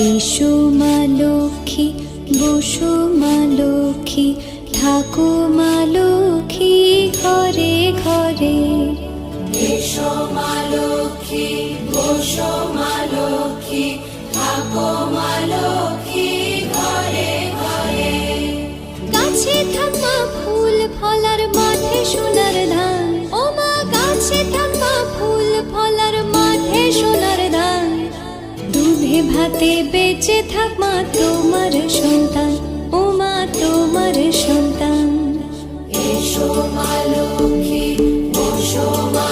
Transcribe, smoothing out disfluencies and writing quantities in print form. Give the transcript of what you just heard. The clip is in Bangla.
এসো মা লক্ষ্মী, বসো মা লক্ষ্মী, থাকো মা লক্ষ্মী ঘরে ঘরে। এসো মা লক্ষ্মী, বসো মা লক্ষ্মী, থাকো মা লক্ষ্মী ঘরে ঘরে। গাছে থাকা ফুল ফলার মাঠে সোনার ধান, ও মা গাছে থাকা ফুল ফলার মাঠে সোনার ধান। দুধে ভাতে বেঁচে থাক মা তোমার সন্তান, ও মা তোমার সন্তান। এসো মা লক্ষ্মী, বসো মা